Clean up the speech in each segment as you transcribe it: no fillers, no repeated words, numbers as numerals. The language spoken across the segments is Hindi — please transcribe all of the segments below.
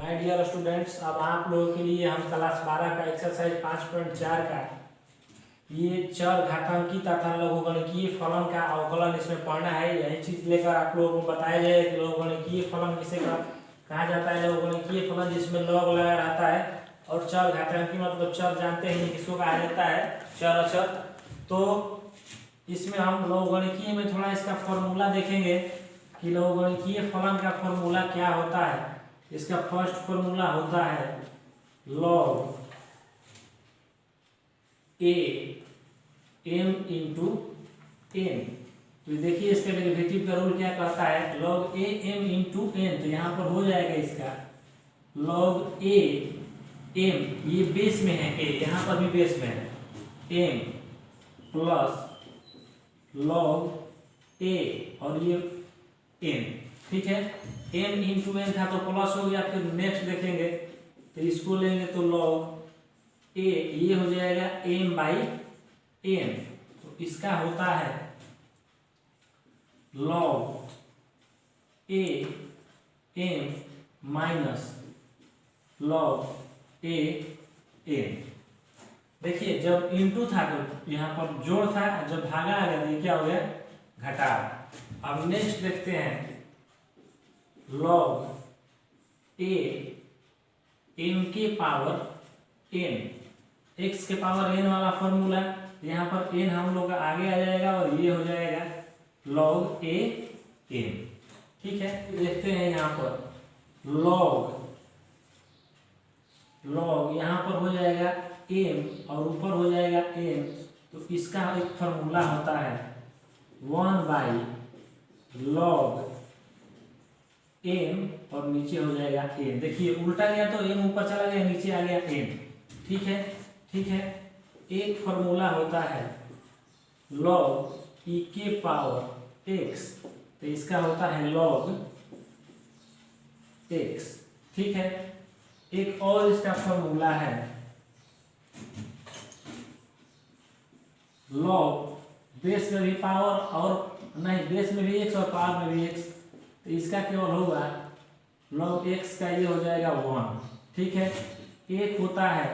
हाय डियर स्टूडेंट्स, अब आप लोगों के लिए हम क्लास 12 का एक्सरसाइज 5.4 का ये चर घातांकी तथा लघुगणकीय फलन का अवकलन इसमें पढ़ना है। यही चीज लेकर आप लोगों को बताया जाए कि लघुगणकीय फलन किसे कहा जाता है। लघुगणकीय फलन जिसमें लॉग लगा रहता है और चर घातांकी मतलब चर जानते हैं किसको कहा जाता है, चर अचर। तो इसमें हम लघुगणकीय में थोड़ा इसका फॉर्मूला देखेंगे कि लघुगणकीय फलन का फॉर्मूला क्या होता है। इसका फर्स्ट फॉर्मूला होता है log a m into n। तो देखिए इसके डेरिवेटिव का रूल क्या करता है, log a m into n। तो यहाँ पर हो जाएगा इसका log a m, ये बेस में है a, यहाँ पर भी बेस में है m प्लस log a और ये n, ठीक है। m इंटू n था तो प्लस हो गया, फिर नेक्स्ट देखेंगे तो इसको लेंगे तो log a ये हो जाएगा m बाई n। तो इसका होता है log a m minus log a n। देखिए जब इंटू था तो यहाँ पर जोड़ था, जब भागा आ गया तो ये क्या हो गया, घटा। अब नेक्स्ट देखते हैं log a m के पावर n, x के पावर n वाला फॉर्मूला। यहाँ पर n हम लोग का आगे आ जाएगा और ये हो जाएगा log a m, ठीक है। देखते हैं यहाँ पर log यहाँ पर हो जाएगा m और ऊपर हो जाएगा n। तो इसका एक फॉर्मूला होता है 1 बाई log m और नीचे हो जाएगा n। देखिए उल्टा गया तो m ऊपर चला गया, नीचे आ गया n, ठीक है, ठीक है। एक फॉर्मूला होता है log e के पावर x, तो इसका होता है log x, ठीक है। एक और इसका फॉर्मूला है log बेस में भी पावर और नहीं, बेस में भी x और पावर में भी x। तो इसका केवल होगा log x का ये हो जाएगा 1, ठीक है। एक होता है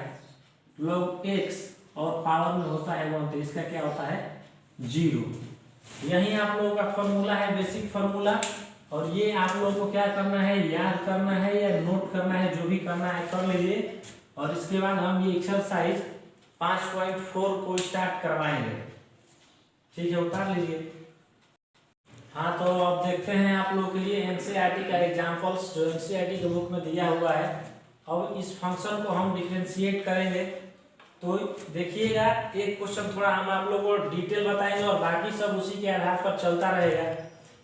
log x और पावर में होता है 1, तो इसका क्या होता है 0। यही आप लोगों का फॉर्मूला है, बेसिक फॉर्मूला। और ये आप लोगों को क्या करना है, याद करना है या नोट करना है, जो भी करना है कर लीजिए। और इसके बाद हम ये एक्सरसाइज 5.4 को स्टार्ट करवाएंगे, ठीक है, उतार लीजिए। हाँ, तो अब देखते हैं आप लोगों के लिए एनसीईआरटी का एग्जांपल्स जो एनसीईआरटी के बुक में दिया हुआ है। अब इस फंक्शन को हम डिफरेंशिएट करेंगे। तो देखिएगा, एक क्वेश्चन थोड़ा हम आप लोगों को डिटेल बताएंगे और बाकी सब उसी के आधार पर चलता रहेगा।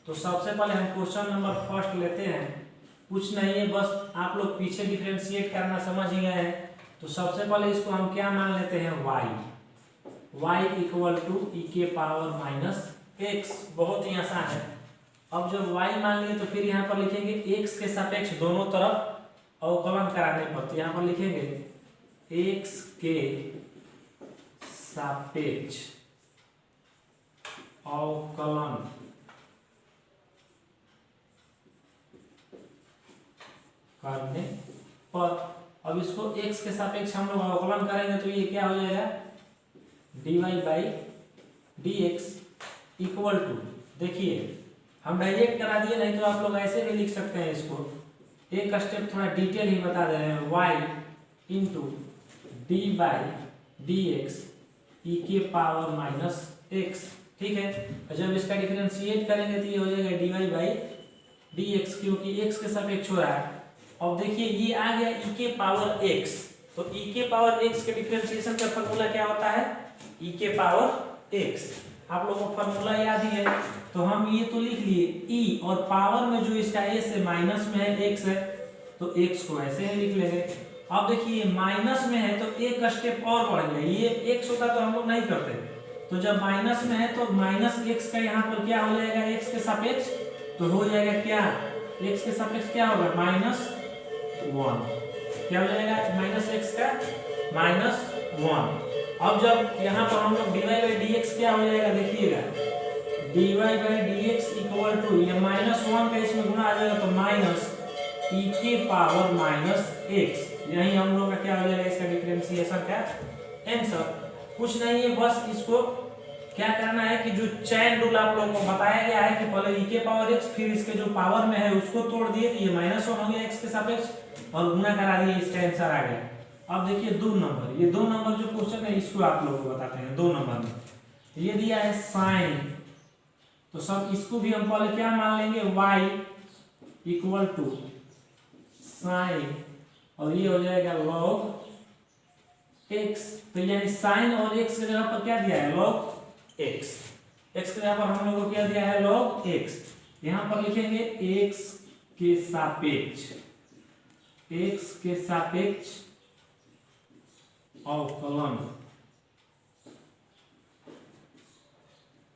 तो सबसे पहले हम क्वेश्चन नंबर फर्स्ट लेते हैं। कुछ नहीं है, बस आप लोग पीछे डिफरेंशिएट करना समझ ही गए हैं। तो सबसे पहले इसको हम क्या मान लेते हैं, y इक्वल टू ई के पावर माइनस x। बहुत ही आसान है। अब जब y मान लिए तो फिर यहाँ पर लिखेंगे x के सापेक्ष दोनों तरफ अवकलन कराने पर। तो यहाँ पर लिखेंगे x के सापेक्ष अवकलन करने पर। अब इसको x के सापेक्ष हम लोग अवकलन करेंगे तो ये क्या हो जाएगा, dy by dx equal to, देखिए हम डायरेक्ट करा दिए, नहीं तो आप लोग ऐसे भी लिख सकते हैं इसको। एक स्टेप थोड़ा डिटेल ही बता दे रहे हैं, y into D by D X E के पावर माइनस x, ठीक है। और जब इसका डिफरेंशिएट करेंगे तो ये हो जाएगा d Y by D x, क्योंकि x के सापेक्ष हो रहा है। अब देखिए ये आ गया e के पावर x। तो e के पावर x के डिफरेंशिएशन का फॉर्मूला क्या होता है, e के पावर x। आप लोगों को फॉर्मूला याद ही है, तो हम ये तो लिख लिए e और पावर में जो इसका s है माइनस में है x है, तो x को ऐसे ही लिख लेंगे। अब देखिए माइनस में है तो एक स्टेप और बढ़ गया, ये x होता तो हम लोग नहीं करते। तो जब माइनस में है तो माइनस x का यहाँ पर क्या हो जाएगा, x के सापेक्ष। तो हो जाएगा क्या, x के सापेक्ष क्या होगा, -1। क्या हो जाएगा, माइनस x का -1। अब जब यहाँ पर हम लोग dy बाई dx क्या हो जाएगा, देखिएगा dy by dx equal to ये -1 का इसमें गुणा आ जाएगा तो ई के पावर माइनस एक्स, यही हम लोग का क्या हो जाएगा इसका डिफरेंशिएशन का आंसर। कुछ नहीं है, बस इसको क्या करना है कि जो चैन रूल आप लोगों को बताया गया है कि पहले ई के पावर एक्स फिर इसके जो पावर में है उसको तोड़ दिए तो ये -1 हो गया एक्स के सापेक्ष और गुना करा दिए, इसका आंसर आ गया। अब देखिए 2 नंबर, ये 2 नंबर जो क्वेश्चन है इसको आप लोगों को बताते हैं। 2 नंबर में ये दिया है साइन, तो सब इसको भी हम पहले क्या मान लेंगे y इक्वल टू साइन और ये हो जाएगा log x। तो यानी साइन और x की जगह पर क्या दिया है log x, x की जगह पर हम लोग को क्या दिया है log x। यहां पर लिखेंगे x के सापेक्ष अवकलन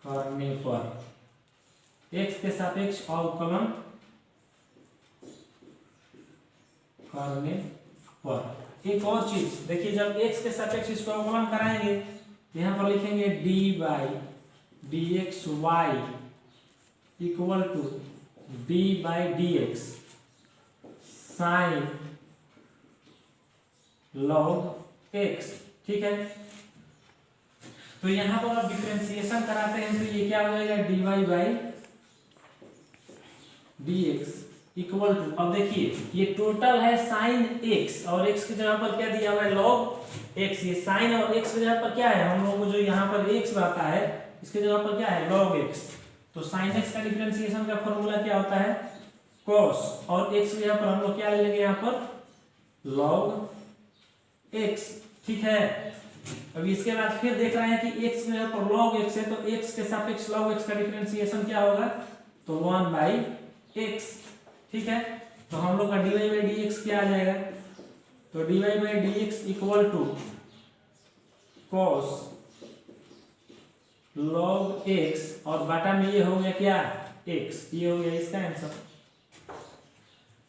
करने पर, x के सापेक्ष अवकलन करने पर। एक और चीज देखिए, जब x के सापेक्ष इसको अवकलन कराएंगे यहां पर लिखेंगे dy dxy equal to d by dx sine log x, ठीक है। तो यहां पर आप डिफरेंशिएशन कराते हैं तो ये क्या हो जाएगा dy by dx equal to, अब देखिए ये टोटल है साइन x और x की जगह पर क्या दिया हुआ है log x। ये साइन और x की जगह पर क्या है, हम लोगों को जो यहाँ पर x रहता है इसकी जगह पर क्या है log x। तो साइन x का डिफरेंशिएशन का फॉर्मूला क्या होता है cos, और x की जगह पर हम लोग क्या ले लेंगे यहाँ पर log x, ठीक है। अब इसके बाद फिर देख रहे हैं कि x की जगह पर log x है तो x के सापेक्ष log x का डिफरेंशिएशन क्या होगा, तो 1 बाई x, ठीक है। तो हम लोग का dy बाई dx क्या आ जाएगा, तो dy by dx equal to cos log x और बाटा में ये हो गया क्या x, ये हो गया इसका आंसर।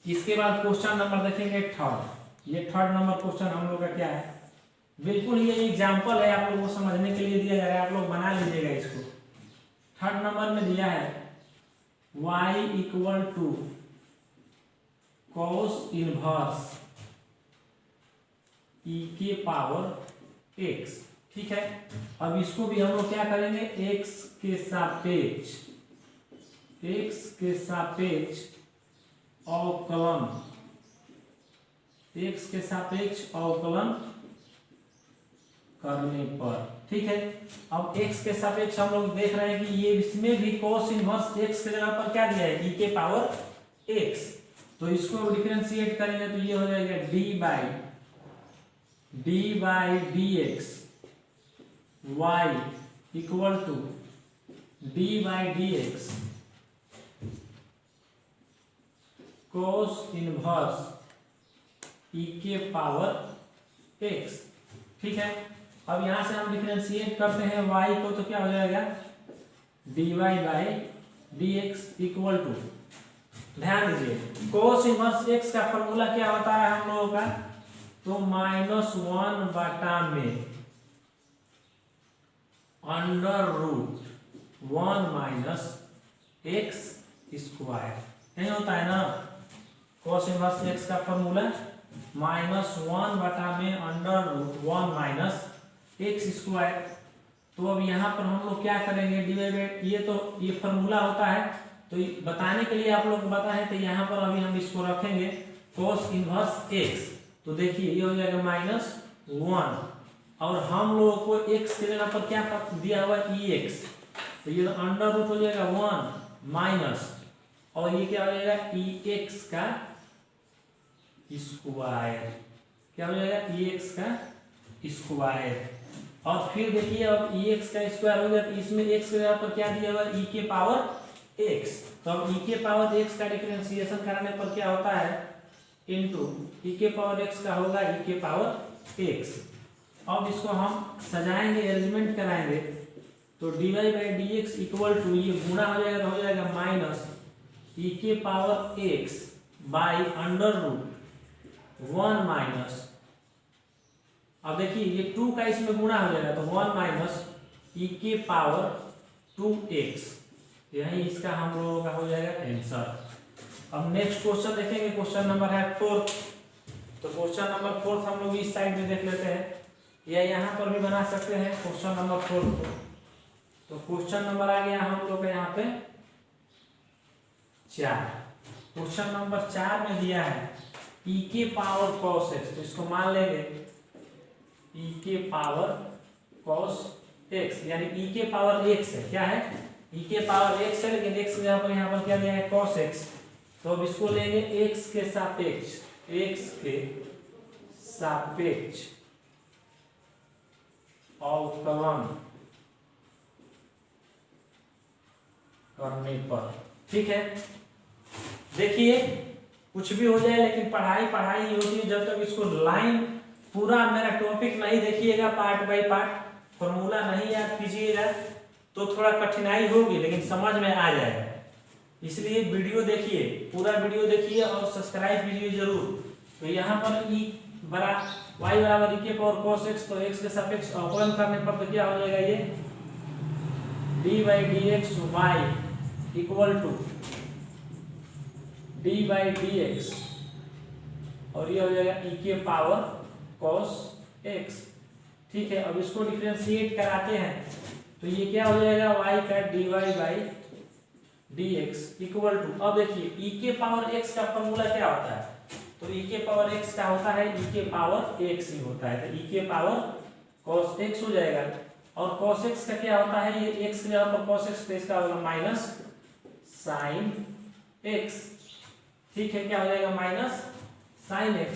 इसके बाद क्वेश्चन नंबर देखेंगे थर्ड। ये थर्ड नंबर क्वेश्चन हम लोग का क्या है, बिल्कुल ये एग्जांपल है आप लोगों को समझने के लिए दिया जा रहा है, आप लोग बना लीजिएगा इसको। थर्ड नंबर में दिया है y equal to cos inverse e के पावर x, ठीक है। अब इसको भी हम लोग क्या करेंगे x के सापेक्ष अवकलन, x के सापेक्ष अवकलन करने पर, ठीक है। अब x के सापेक्ष हम लोग देख रहे हैं कि ये इसमें भी cos इनवर्स x की जगह पर क्या दिया है e के पावर x। तो इसको डिफरेंशिएट करेंगे तो ये हो जाएगा d by dx y equal to d by dx cos inverse e के पावर x, ठीक है। अब यहां से हम डिफरेंशिएट करते हैं y को तो क्या हो जाएगा dy by dx equal to, ध्यान दीजिए cos इनवर्स x का फॉर्मूला क्या होता है हम लोगों का, तो -1 बटा में under root 1 minus x square, नहीं होता है ना। cos इनवर्स x का फॉर्मूला -1 बटा में under root 1 minus x square. तो अब यहाँ पर हम लोग क्या करेंगे डिवाइड, ये तो ये फॉर्मूला होता है तो बताने के लिए आप लोग को बताएं, तो यहाँ पर अभी हम इसको रखेंगे cos इनवर्स x। तो देखिए ये हो जाएगा -1 और हम लोगों को x के जगह पर क्या दिया हुआ ex, तो ये अंडर रूट हो जाएगा 1 माइनस और ये क्या हो जाएगा ex का स्क्वायर, क्या हो जाएगा ex का स्क्वायर। और फिर देखिए अब ex का स्क्वायर हो गया तो इसमें x की जगह पर क्या दिया हुआ e के पावर x। तो अब e के पावर x का डिफरेंशिएशन करने पर क्या होता है इनटू e के पावर x का होगा e के पावर x। अब इसको हम सजाएंगे, अरेंजमेंट कराएंगे तो dy by dx equal to ये गुणा हो जाएगा तो हो जाएगा माइनस e के power x by under root 1 minus, अब देखिए ये 2 का इसमें गुणा हो जाएगा तो 1 माइनस e के पावर 2x, यही इसका हम लोगों का हो जाएगा आंसर। अब नेक्स्ट क्वेश्चन देखेंगे, क्वेश्चन नंबर है 4। तो क्वेश्चन नंबर 4 हम लोग इस साइड में देख लेते हैं, या यहाँ पर भी बना सकते हैं क्वेश्चन नंबर 4 को। तो क्वेश्चन नंबर आ गया हम लोग यहाँ पे 4। क्वेश्चन नंबर 4 में दिया है e के पावर cos x, तो इसको मान लेंगे e के पावर cos x, यानी e के पावर x है, क्या है e के पावर x है, लेकिन x यहाँ पर क्या दिया है cos x। तो अब इसको लेंगे x के सापेक्ष, x के सापेक्ष अवकलन करने पर, ठीक है। देखिए कुछ भी हो जाए लेकिन पढ़ाई पढ़ाई ही होती है, जब तक इसको लाइन पूरा मेरा टॉपिक नहीं देखिएगा, पार्ट बाय पार्ट फॉर्मूला नहीं याद कीजिएगा तो थोड़ा कठिनाई होगी, लेकिन समझ में आ जाएगा। इसलिए वीडियो देखिए, पूरा वीडियो देखिए और सब्सक्राइब कीजिए जरूर। तो यहाँ पर y बराबर e के पावर cos x, तो x के सापेक्ष अवकलन करने पर तो क्या हो जाएगा, ये d/dx y equal to d/dx, और ये हो जाएगा e के पावर cos x, ठीक है। अब इसको डिफरेंशिएट कराते हैं तो ये क्या हो जाएगा, y का dy/dx इक्वल टू, अब देखिए e के पावर x का फॉर्मूला क्या होता है, तो e के पावर x का होता है e के पावर x ही होता है, तो e के पावर cos x हो जाएगा। और cos x का क्या होता है, ये x के जगह पर cos x, तो इसका होगा माइनस sin x, ठीक है, क्या हो जाएगा माइनस sin x।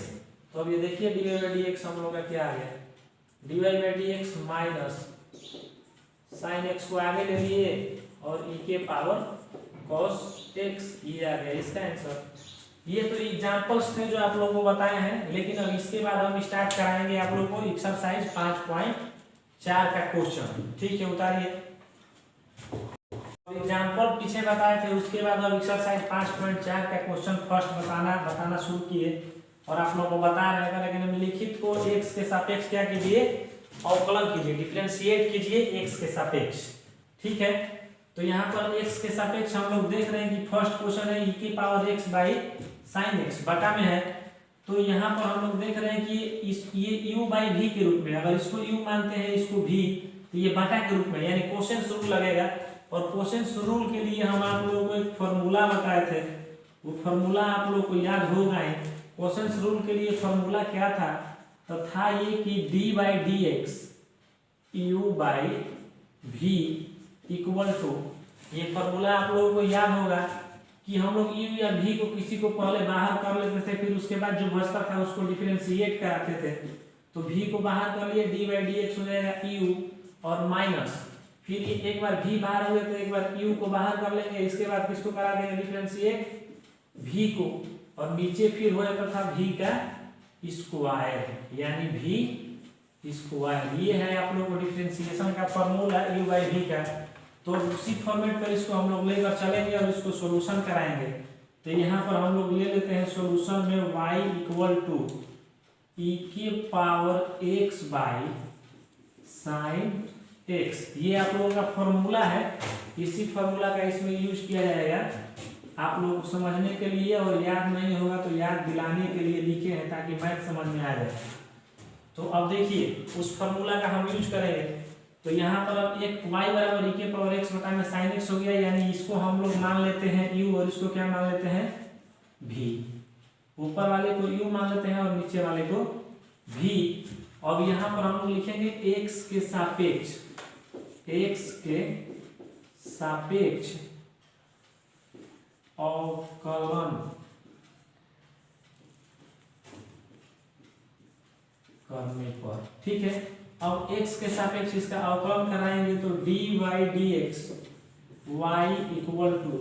तो अब ये देखिए dy/dx हम लोग का क्या आ गया, dy/dx माइनस sin x को आगे ले लिए और e के पावर cos x, ये आ गया इसका आंसर। ये तो एग्जांपल्स थे जो आप लोगों को बताए हैं, लेकिन अब इसके बाद हम स्टार्ट कराएंगे आप लोगों को एक्सरसाइज 5.4 का क्वेश्चन, ठीक है। उतारिए, एग्जांपल पीछे बताए थे, उसके बाद अब एक्सरसाइज 5.4 का क्वेश्चन फर्स्ट बताना शुरू किए और आप लोगों को बता रहे हैं, लेकिन हम लिखित को x के सापेक्ष क्या कीजिए, अवकलन कीजिए, डिफरेंशिएट कीजिए x के सापेक्ष, ठीक है। तो यहाँ पर x के सापेक्ष हम लोग देख रहे हैं कि फर्स्ट क्वेश्चन है e के power x by sine x बटा में है, तो यहाँ पर हम लोग देख रहे हैं कि ये u बाई v के रूप में, अगर इसको u मानते हैं इसको v, तो ये बटा के रूप में, यानी कोसेंस रूल लगेगा। और कोसेंस रूल के लिए हम आप लोगों को एक फॉर्मूला बताए थे, वो फॉर्मूला आप लोगों को याद होगा ही। कोसेंस रूल के लिए फॉर्मूला क्या था, तो था ये कि d/dx u by v equal to, ये फॉर्मूला आप लोगों को याद होगा कि हम लोग u या v को किसी को पहले बाहर कर लेते थे, फिर उसके बाद जो बचता था उसको डिफरेंशिएट कराते थे। तो v को बाहर कर लिए, d/dx हो जाएगा u और माइनस, फिर एक बार v बाहर हो गया तो एक बार u को बाहर कर लेंगे, इसके बाद किसको करा देंगे डिफरेंशिएट, v को, और नीचे फिर हो जाता था v का स्क्वायर, यानी v स्क्वायर। ये है आप लोगों को डिफरेंशिएशन का फॉर्मूला u/v का। तो उसी फॉर्मेट पर इसको हम लोग लेकर चलेंगे और इसको सॉल्यूशन कराएंगे। तो यहाँ पर हम लोग ले लेते हैं सॉल्यूशन में y इक्वल टू e के power x by sine x, ये आप लोगों का फॉर्मूला है। इसी फॉर्मूला का इसमें यूज किया जाएगा आप लोगों को समझने के लिए, और याद नहीं होगा तो याद दिलाने के लिए लिखे हैं ताकि मैथ समझ में आ जाए। तो अब देखिए उस फॉर्मूला का हम यूज करेंगे। तो यहाँ पर अब एक y बराबर e के पावर x बटा में साइन x हो गया, यानी इसको हम लोग मान लेते हैं u और इसको क्या मान लेते हैं v। ऊपर वाले को u मान लेते हैं और नीचे वाले को v। अब यहाँ पर हम लोग लिखेंगे x के सापेक्ष, x के सापेक्ष अवकलन करने पर, ठीक है। अब x के सापेक्ष इसका अवकलन कराएंगे तो d/dx y equal to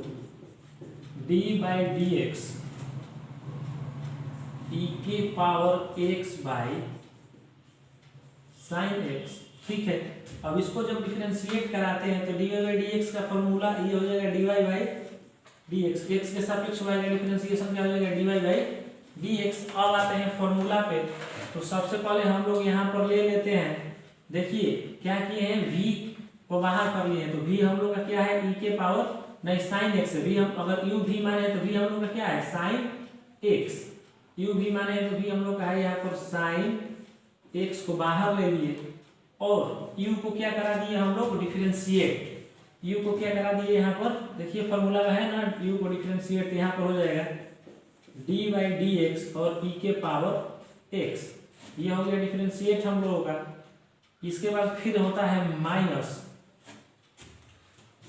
d/dx e के power x by sine x, ठीक है। अब इसको जब डिफरेंशिएट कराते हैं तो dy/dx का फॉर्मूला ये हो जाएगा dy/dx, x के सापेक्ष y का डिफरेंशिएशन क्या हो जाएगा dy/dx। अब आते हैं फॉर्मूला पे, तो सबसे पहले हम लोग यहाँ पर ले लेते हैं, देखिए क्या किए हैं v को बाहर कर लिए हैं, तो v हम लोग का क्या है e के पावर नहीं साइन एक्स है, भी हम अगर यू भी माने तो भी हम लोग का क्या है साइन एक्स, यू भी माने तो भी हम लोग का है यहाँ पर साइन एक्स को बाहर ले लिए और यू को क्या करा दिए हम लोग डिफरेंशिएट, यू को क्या करा दिए यहाँ पर देखिए फॉर्मूला है ना, यू को डिफरेंशिएट यहाँ पर हो जाएगा डी बाई डी एक्स और ई के पावर एक्स, ये हो गया डिफरेंशिएट हम लोगों का। इसके बाद फिर होता है माइनस,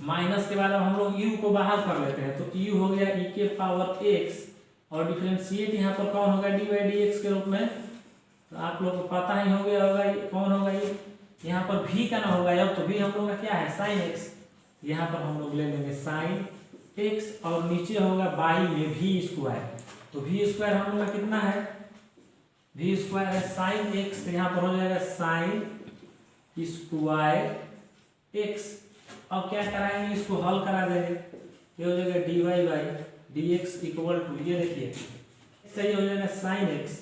माइनस के बाद अब हम लोग u को बाहर कर लेते हैं, तो u हो गया e के पावर x और डिफरेंशिएट यहाँ पर कौन होगा डी बाई डी एक्स के रूप में, तो आप लोग को पता ही हो गया होगा कौन होगा ये, यहाँ पर v का ना होगा अब, तो v हम लोग का क्या है साइन x, यहाँ पर हम लोग ले लेंगे साइन x और नीचे होगा बाई में v स्क्वायर, तो v स्क्वायर हम लोग का कितना है v स्क्वायर है साइन x, तो यहाँ पर हो जाएगा साइन स्क्वायर x। अब क्या कराएंगे इसको हल करा देंगे, ये हो जाएगा d Y by D x equal to, ये देखिए इसका ये हो जाएगा साइन एक्स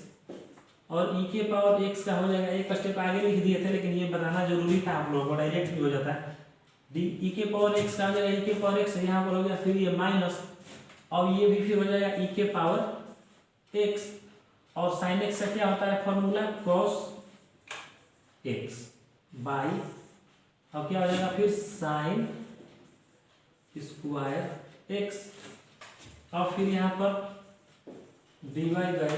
और ई के पावर एक्स का हो जाएगा, एक स्टेप आगे लिख दिए थे लेकिन ये बताना जरूरी था आप लोगों को, डायरेक्ट भी हो जाता है, डी ई के पावर एक्स का हो जाएगा ई के पावर एक्स, यहाँ पर हो गया फिर ये माइनस, और ये भी फिर हो जाएगा ई के पावर एक्स और साइन एक्स का क्या होता है फॉर्मूला कॉस एक्स बाई, अब क्या हो जाएगा फिर साइन स्क्वायर एक्स और फिर यहाँ पर d Y by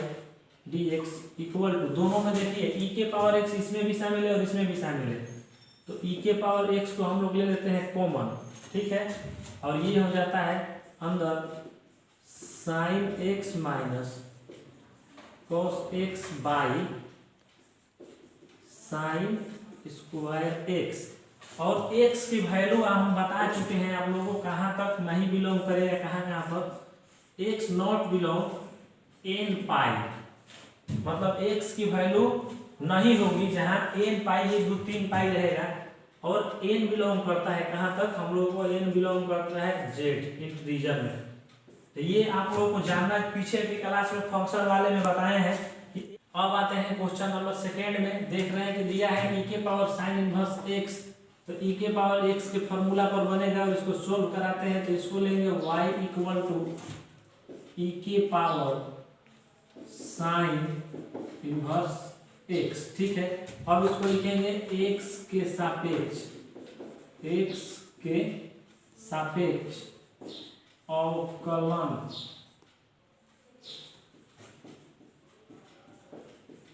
D x equal to, दोनों में देखिए ई के पावर एक्स इसमें भी शामिल है और इसमें भी शामिल है, तो ई के पावर एक्स को हम लोग ले लेते हैं कॉमन, ठीक है, और ये हो जाता है अंदर sine x minus cos x by sine square x, और x की वैल्यू हम बता चुके हैं आप लोगों को कहाँ तक नहीं बिलोंग करेगा, कहाँ पर x नॉट बिलोंग n पाई, मतलब x की वैल्यू नहीं होगी जहाँ n पाई 1 2 3 पाई रहेगा, और n बिलोंग करता है कहाँ तक हम लोगों को n बिलोंग करता है z इंटीजर में, तो ये आप लोगों को जानना है, पीछे की क्लास में फंक्शन वाले में बताए हैं। अब आते हैं क्वेश्चन नंबर सेकेंड में, देख रहे हैं कि दिया है e के पावर साइन इनवर्स x, तो e के पावर x के फॉर्मूला पर बनेगा और इसको सोल्व कराते हैं, तो इसको लेंगे y इक्वल टू e के पावर साइन इनवर्स x, ठीक है, अब इसको लिखेंगे x के सापेक्ष अवकलन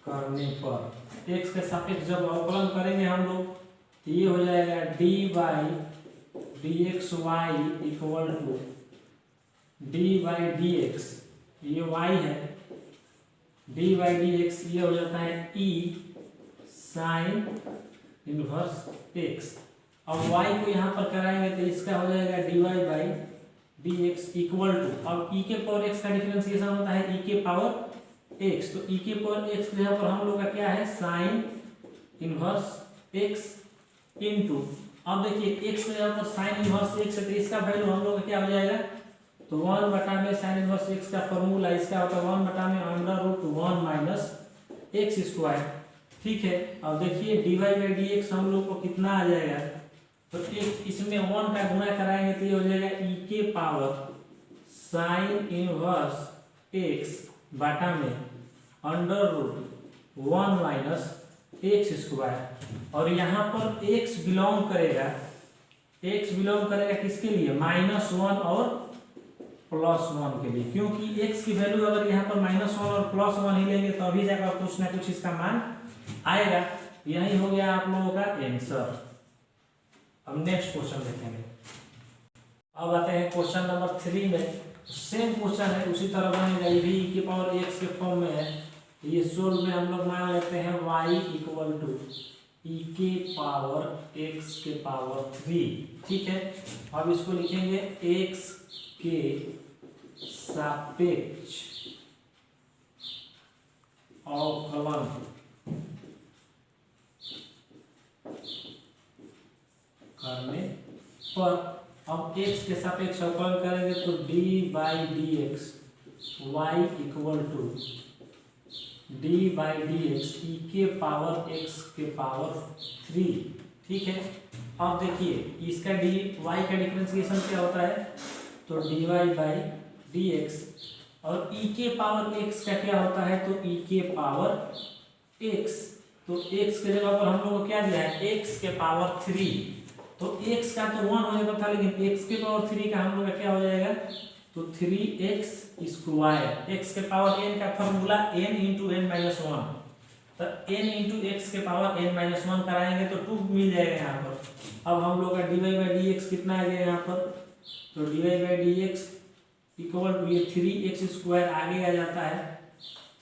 करने पर, x के सापेक्ष जब अवकलन करेंगे हम लोग तो ये हो जाएगा D by D x Y equal to D by D x, ये y है, डी बाई डी एक्स ये हो जाता है e साइन इनवर्स x, अब y को यहाँ पर कराएंगे तो इसका हो जाएगा d Y by D x equal to, अब e के पावर x का डिफरेंशिएशन होता है e के पावर x, तो e के पावर x यहाँ पर हम लोग का क्या है साइन इनवर्स x इनटू, अब देखिए x में यहाँ पर साइन इनवर्स x है तो इसका वैल्यू हम लोग का क्या हो जाएगा, तो 1 बटा में साइन इनवर्स x का फॉर्मूला इसका होता है 1 बटा में under root 1 minus x square, ठीक है, अब देखिए d Y by D x हम लोग को कितना आ जाएगा, तो इसमें 1 का गुणा कराएंगे तो ये हो जाएगा e के पावर साइन इनवर्स x बटा में under root 1 minus x square, और यहाँ पर x बिलोंग करेगा किसके लिए -1 और +1 के लिए, क्योंकि x की वैल्यू अगर यहाँ पर -1 और +1 ही लेंगे तो अभी जाकर कुछ ना कुछ इसका मान आएगा, यही हो गया आप लोगों का आंसर। अब नेक्स्ट क्वेश्चन देखेंगे, अब आते हैं क्वेश्चन नंबर 3 में, सेम क्वेश्चन है उसी तरह बनेगा, ये भी e के पावर x के फॉर्म में है, ये सोल्व में हम लोग मान लेते हैं y इक्वल टू e के पावर x के पावर 3, ठीक है, अब इसको लिखेंगे x के सापेक्ष अवकलन करने पर, अब x के सापेक्ष अवकलन करेंगे तो d by D x Y equal to D by D X E के पावर x के पावर 3, ठीक है, अब देखिए इसका डी वाई का डिफरेंशिएशन क्या होता है, तो d Y by D x, और ई के पावर एक्स का क्या होता है, तो ई के पावर एक्स। तो एक्स के जगह पर हम लोग को क्या दिया है, एक्स के पावर 3, तो x का तो 1 हो जाता था, लेकिन x के पावर 3 का हम लोग का क्या हो जाएगा, तो 3x स्क्वायर। x के पावर n का formula n into n minus 1, तो n इंटू एक्स के पावर n माइनस 1 कराएंगे तो 2 मिल जाएगा यहाँ पर। अब हम लोग का dy बाई डी एक्स कितना आ गया यहाँ पर, तो dy by D x equal to ये 3x स्क्वायर आगे आ जाता है,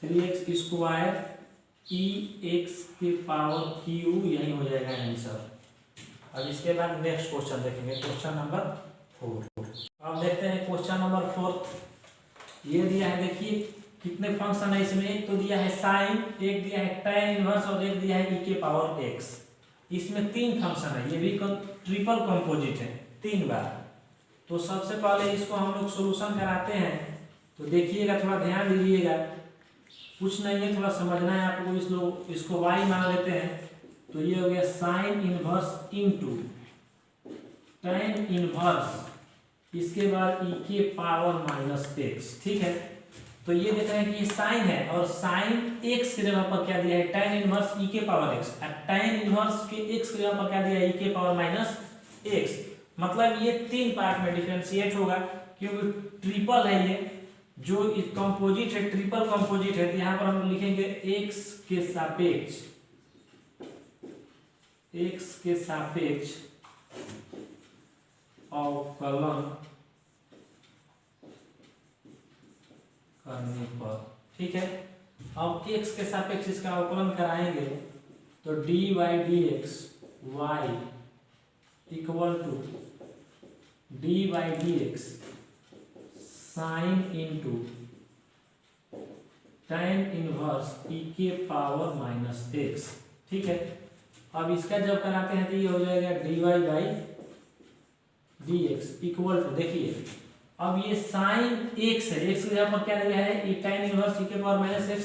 3x स्क्वायर ई एक्स के पावर q, यही हो जाएगा आंसर। अब इसके बाद नेक्स्ट क्वेश्चन देखेंगे, क्वेश्चन नंबर 4। अब देखते हैं क्वेश्चन नंबर 4। ये दिया है, देखिए कितने फंक्शन है इसमें, एक तो दिया है साइन, एक दिया है tan इनवर्स और एक दिया है e के पावर x। इसमें 3 फंक्शन है, ये भी ट्रिपल कंपोजिट है 3 बार। तो सबसे पहले इसको हम लोग सोल्यूशन कराते हैं, तो देखिएगा थोड़ा ध्यान दीजिएगा, कुछ नहीं है, थोड़ा समझना है आपको। इसको y मान लेते हैं, तो ये हो गया sine inverse into tan inverse, इसके बाद e के पावर माइनस x, ठीक है। तो ये देखा है कि ये साइन है, और साइन x के जगह पर क्या दिया है, tan इनवर्स e के पावर x, और tan इनवर्स के x के जगह पर क्या दिया है, e के पावर माइनस x। मतलब ये 3 पार्ट में डिफरेंशिएट होगा, क्योंकि ट्रिपल है ये, जो कंपोजिट है, ट्रिपल कंपोजिट है। तो यहाँ पर हम लिखेंगे x के सापेक्ष, x के सापेक्ष अवकलन करने पर, ठीक है। अब x के सापेक्ष इसका अवकलन कराएंगे, तो dy d x Y equal to dy d x sine into tan inverse e के पावर माइनस x, ठीक है। अब इसका जब कराते हैं तो ये हो जाएगा dy by D x equal to, देखिए अब ये साइन x है, x के जगह पर क्या दिया है, ये tan इनवर्स e के पावर माइनस x,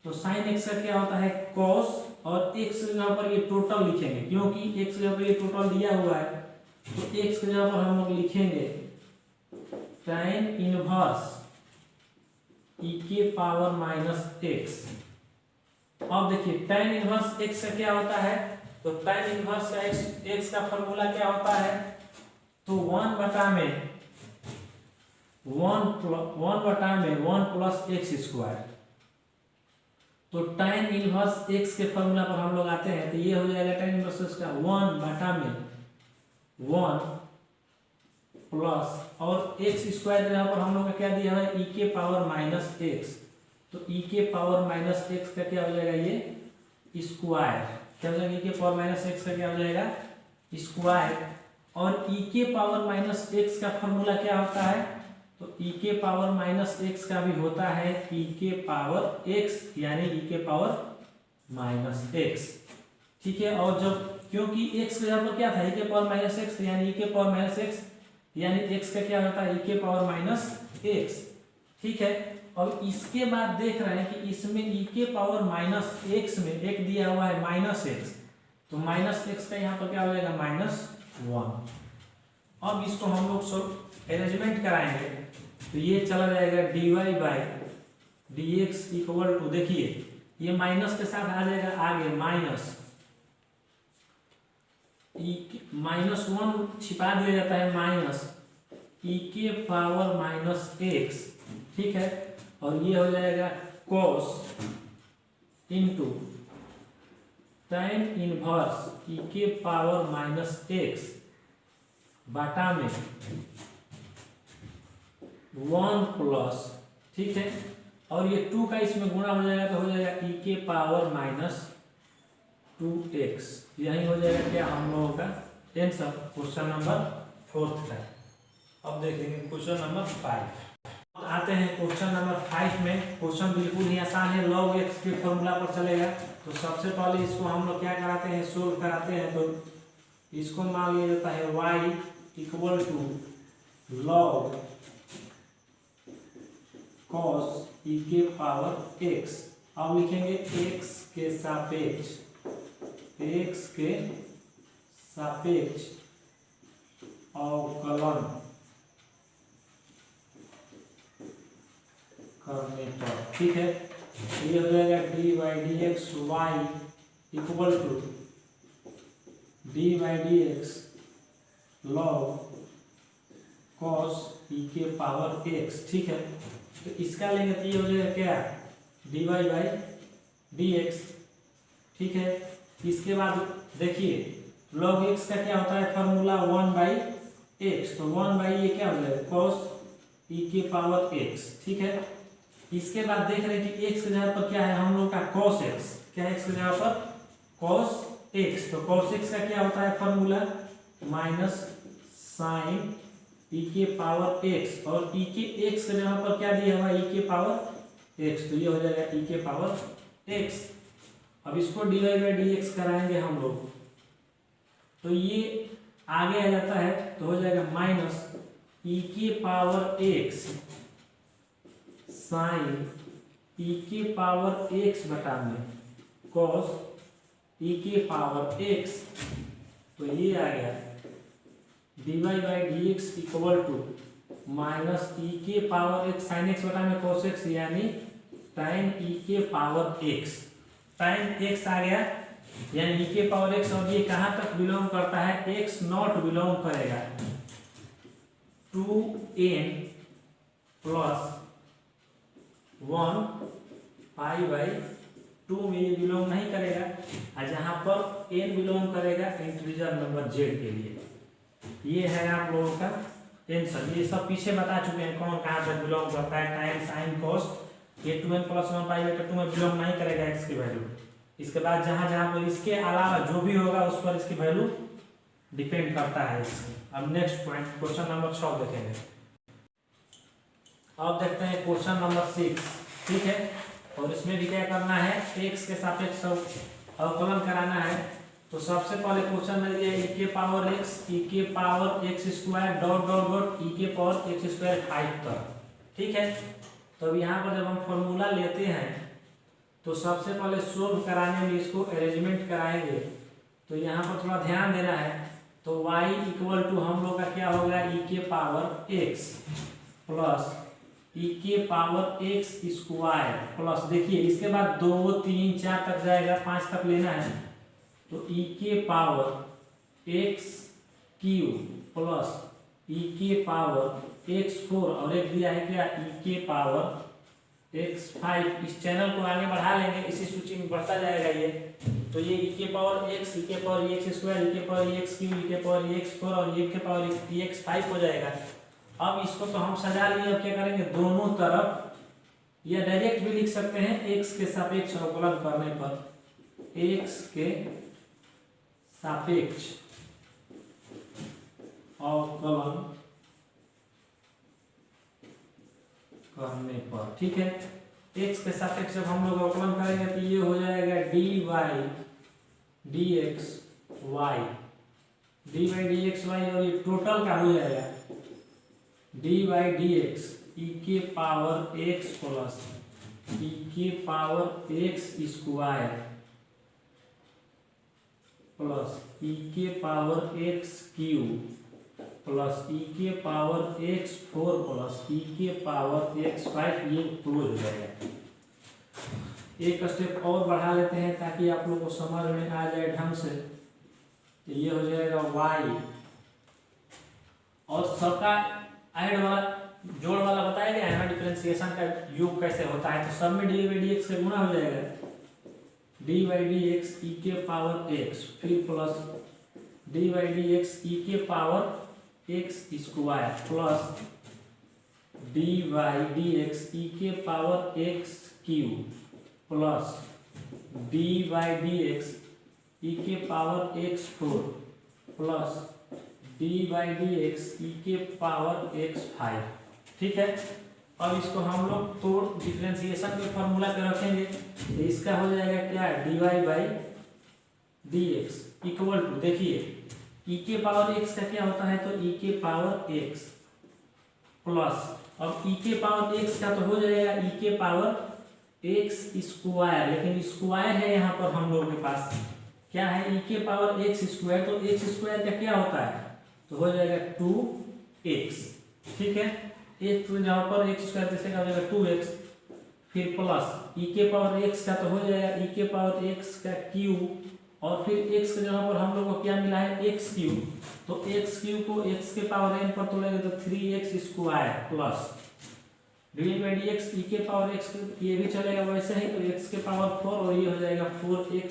तो साइन x का क्या होता है cos, और x के जगह पर ये टोटल लिखेंगे, क्योंकि x के जगह पर ये टोटल दिया हुआ है, तो x के जगह पर हम लोग लिखेंगे tan इनवर्स e के पावर माइनस x। अब देखिए tan इनवर्स x का क्या होता है, तो tan इनवर्स का x का फॉर्मूला क्या होता है, तो 1 बटा में 1 प्लस x स्क्वायर। तो tan इनवर्स x के फॉर्मूला पर हम लोग आते हैं, तो ये हो जाएगा tan इनवर्स x का 1 बटा में 1 प्लस, और x स्क्वायर के जगह पर हम लोग का क्या दिया है, e के पावर माइनस x, तो e के पावर माइनस x का क्या हो जाएगा, ये स्क्वायर, क्या हो जाएगा, e के पावर माइनस x का क्या हो जाएगा, स्क्वायर। और e के पावर माइनस x का फॉर्मूला क्या होता है, तो e के पावर माइनस x का भी होता है e के पावर x, यानी e के पावर माइनस x, ठीक है। और जब क्योंकि x के जगह पर क्या था, e के पावर माइनस x, यानी e के पावर माइनस x, यानी x का क्या होता है, e के पावर माइनस x, ठीक है। और इसके बाद देख रहे हैं कि इसमें e के पावर माइनस x में एक दिया हुआ है माइनस x, तो माइनस x का यहाँ पर क्या हो जाएगा, -1। अब इसको हम लोग अरेंजमेंट कराएंगे, तो ये चला जाएगा dy by D x equal to, देखिए ये माइनस के साथ आ जाएगा आगे माइनस, -1 छिपा दिया जाता है, माइनस e के पावर माइनस x, ठीक है। और ये हो जाएगा cos into tan inverse e के पावर माइनस x बटा में 1 प्लस, ठीक है। और ये 2 का इसमें गुणा हो जाएगा, तो हो जाएगा e के पावर माइनस 2x, यही हो जाएगा क्या हम लोगों का आंसर क्वेश्चन नंबर 4 का। अब देखेंगे क्वेश्चन नंबर 5। आते हैं क्वेश्चन नंबर 5 में। क्वेश्चन बिल्कुल ही आसान है, log x के फॉर्मूला पर चलेगा। तो सबसे पहले इसको हम लोग क्या कराते हैं, सोल्व कराते हैं। तो इसको मान लिया जाता है y equal to log cos e के पावर x। अब लिखेंगे x के सापेक्ष सापेक्ष अवकलन करने पर, ठीक है। ये हो जाएगा D by D x Y equal to D by D x log cos e के पावर एक्स, ठीक है। तो इसका लेंगे तो ये हो जाएगा क्या, d Y by D x, ठीक है। इसके बाद देखिए लॉग एक्स का क्या होता है फॉर्मूला 1/x, तो 1 ये क्या हो जाएगा कॉस ई के पावर एक्स, ठीक है। इसके बाद देख रहे हैं कि x की जगह पर क्या है हम लोग का cos x, क्या है x की जगह पर cos x, तो cos x का क्या होता है फॉर्मूला माइनस साइन ई के पावर x, और ई के x की जगह पर क्या दिया हुआ ई के पावर x, तो ये हो जाएगा ई के पावर x। अब इसको dy बाई डी एक्स कराएंगे हम लोग, तो ये आगे आ जाता है तो हो जाएगा माइनस ई के पावर x साइन ई के पावर x बटा में कॉस ई के पावर x, तो ये आ गया D Y by D x equal to minus E के पावर x साइन x बटा में कॉस x, यानी टाइम ई के पावर x, टाइम x आ गया यानी ई के पावर x। और ये कहाँ तक बिलोंग करता है, x नॉट बिलोंग करेगा 2n प्लस 1 पाई बाई 2 में ये बिलोंग नहीं करेगा, और जहाँ पर n बिलोंग करेगा इंटीजर नंबर z के लिए। ये है आप लोगों का आंसर। ये सब पीछे बता चुके हैं कौन कहाँ पर बिलोंग करता है, टाइम साइन कॉस, ये 2n प्लस 1 पाई बाई 2 में बिलोंग नहीं करेगा x की वैल्यू। इसके बाद जहाँ जहाँ पर इसके अलावा जो भी होगा उस पर इसकी वैल्यू डिपेंड करता है इससे। अब नेक्स्ट पॉइंट क्वेश्चन नंबर 6 देखेंगे। अब देखते हैं क्वेश्चन नंबर 6, ठीक है। और इसमें भी क्या करना है, x के सापेक्ष अवकलन कराना है। तो सबसे पहले क्वेश्चन में दिया e के पावर x, e के power x square dot dot dot e के पावर x स्क्वायर 5 तक, ठीक है। तो अब यहाँ पर जब हम फॉर्मूला लेते हैं तो सबसे पहले सोल्व कराने में इसको अरेंजमेंट कराएंगे, तो यहाँ पर थोड़ा ध्यान देना है। तो y इक्वल टू हम लोग का क्या होगा e के पावर x प्लस ई के पावर एक्स स्क्वायर प्लस, देखिए इसके बाद 2 3 4 तक जाएगा, 5 तक लेना है, तो ई के पावर एक्स क्यू प्लस ई के पावर एक्स 4, और एक दिया है क्या ई के पावर एक्स 5। इस चैनल को आगे बढ़ा लेंगे, इसी सूची में बढ़ता जाएगा ये। तो ये ई के पावर एक्स, ई के पावर एक्स स्क्वायर, ई के पावर एक्स क्यू, ई के पावर एक्स 4 और ई के पावर एक्स 5 हो जाएगा। अब इसको तो हम सजा लिए, अब क्या करेंगे दोनों तरफ, या डायरेक्ट भी लिख सकते हैं x के सापेक्ष अवकलन करने पर, x के सापेक्ष अवकलन करने पर, ठीक है। x के सापेक्ष जब हम लोग अवकलन करेंगे तो ये हो जाएगा dy dxy, dy dxy, और ये टोटल का हो जाएगा D by D X E के पावर एक्स प्लस ई के पावर एक्स स्क्वायर प्लस ई के पावर एक्स क्यू प्लस ई के पावर एक्स 4 प्लस ई के पावर एक्स 5, ये क्लोज हो जाएगा। एक स्टेप और बढ़ा लेते हैं ताकि आप लोगों को समझ में आ जाए ढंग से। तो ये हो जाएगा y, और सबका ऐड वाला जोड़ वाला बताया गया है ना, डिफरेंशिएशन का योग कैसे होता है। तो सब में डी बाई डी एक्स से गुणा हो जाएगा, D by D X E के पावर एक्स, फिर plus D by D X E के power X square plus D by D X E के power X cube plus D by D X E के power X 4 plus D by D X E के पावर एक्स 5, ठीक है। अब इसको हम लोग तो डिफरेंशिएशन के फॉर्मूला पे रखेंगे, तो इसका हो जाएगा क्या, d Y by D x equal to, देखिए ई के पावर एक्स का क्या होता है, तो ई के पावर एक्स प्लस, अब ई के पावर एक्स का तो हो जाएगा ई के पावर एक्स स्क्वायर, लेकिन स्क्वायर है यहाँ पर हम लोगों के पास, क्या है, e के पावर x स्क्वायर, तो x स्क्वायर का क्या होता है, तो हो जाएगा 2x, ठीक है। एक तो जहाँ पर x स्क्वायर कैसे का हो जाएगा 2x, फिर प्लस e के पावर x का तो हो जाएगा e के पावर x का क्यूब, और फिर x के जगह पर हम लोग को क्या मिला है x क्यूब, तो x क्यूब को x के पावर n पर तोड़ेंगे तो 3x square plus divide by dx e के पावर x, ये भी चलेगा वैसे ही, तो x के पावर 4 और ये हो जाएगा 4x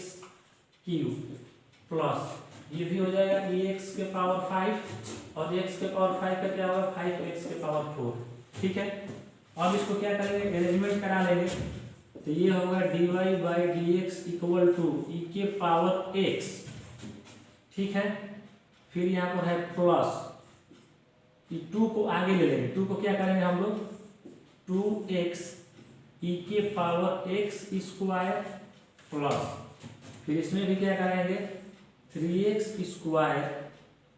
क्यूब प्लस ये भी हो जाएगा x के पावर 5 और x के पावर 5 का क्या होगा 5x के पावर 4, ठीक है। अब इसको क्या करेंगे, अरेंजमेंट करा लेंगे, तो ये होगा dy by dx equal to e के पावर x, ठीक है। फिर यहाँ पर है प्लस 2 को आगे ले लेंगे, 2 को क्या करेंगे हम लोग 2x e के पावर x स्क्वायर प्लस, फिर इसमें भी क्या करेंगे 3x स्क्वायर,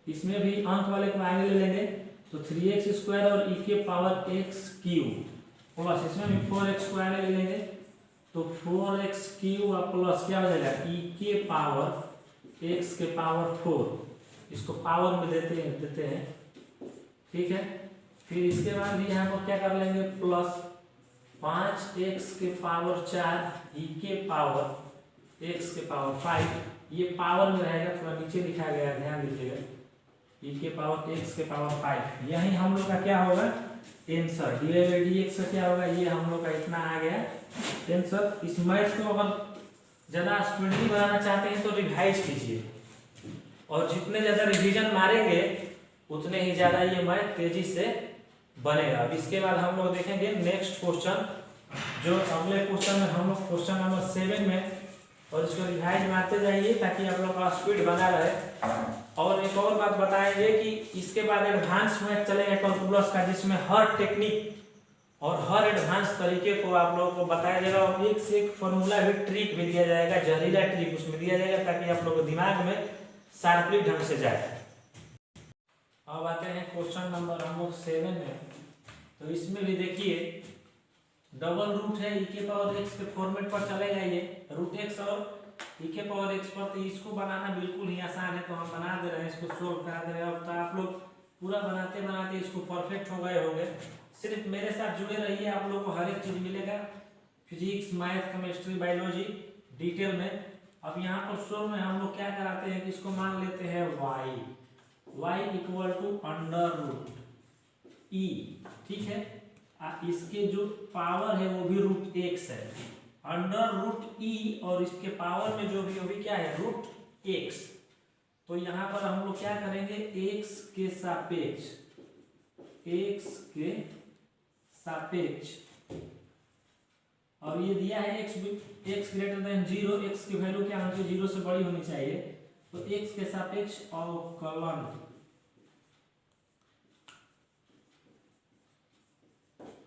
इसमें भी अंक वाले को आगे ले लेंगे, तो 3x स्क्वायर और e के पावर x क्यूब प्लस इसमें भी 4x स्क्वायर ले लेंगे, तो 4x क्यूब और प्लस क्या हो जाएगा e के पावर x के पावर 4, इसको पावर में देते हैं, ठीक है। फिर इसके बाद भी यहाँ पर क्या कर लेंगे प्लस 5x के पावर 4 e के पावर x के पावर 5, ये पावर में रहेगा, थोड़ा नीचे लिखा गया है ध्यान दीजिएगा, e के पावर x के पावर 5, यही हम लोग का क्या होगा आंसर, dy बाई dx का क्या होगा, ये हम लोग का इतना आ गया आंसर। इस मैथ को अगर ज़्यादा स्पीडली बनाना चाहते हैं तो रिवाइज कीजिए, और जितने ज़्यादा रिवीजन मारेंगे उतने ही ज़्यादा ये मैथ तेजी से बनेगा। अब इसके बाद हम लोग देखेंगे नेक्स्ट क्वेश्चन, जो अगले क्वेश्चन में हम लोग क्वेश्चन नंबर 7 में, और इसको रिवाइज मारते जाइए ताकि आप लोग का स्पीड बना रहे। और एक और बात बताएंगे कि इसके बाद एडवांस मैथ चलेगा कैलकुलस का, जिसमें हर टेक्निक और हर एडवांस तरीके को आप लोगों को बताया जाएगा, और एक से एक फॉर्मूला भी ट्रिक भी दिया जाएगा, जहरीला ट्रिक उसमें दिया जाएगा ताकि आप लोग को दिमाग में शार्पली ढंग से जाए। अब आते हैं क्वेश्चन नंबर हम लोग 7 में, तो इसमें भी देखिए डबल रूट है e के पावर x के फॉर्मेट पर चलेगा, ये रूट x और e के पावर x पर, तो इसको बनाना बिल्कुल ही आसान है, तो हम बना दे रहे हैं, इसको सोल्व करा दे रहे हैं। अब तो आप लोग पूरा बनाते बनाते इसको परफेक्ट हो गए होंगे, सिर्फ मेरे साथ जुड़े रहिए, आप लोग को हर एक चीज़ मिलेगा, physics math chemistry biology detail में। अब यहाँ पर सोल्व में हम लोग क्या कराते हैं कि इसको मान लेते हैं y equal to under root e, ठीक है। इसके जो पावर है वो भी रूट x है, अंडर रूट e, और इसके पावर में जो भी वो भी क्या है रूट x। तो यहाँ पर हम लोग क्या करेंगे x के सापेक्ष, और ये दिया है x ग्रेटर देन 0, x की वैल्यू क्या होनी चाहिए 0 से बड़ी होनी चाहिए, तो x के सापेक्ष अवकलन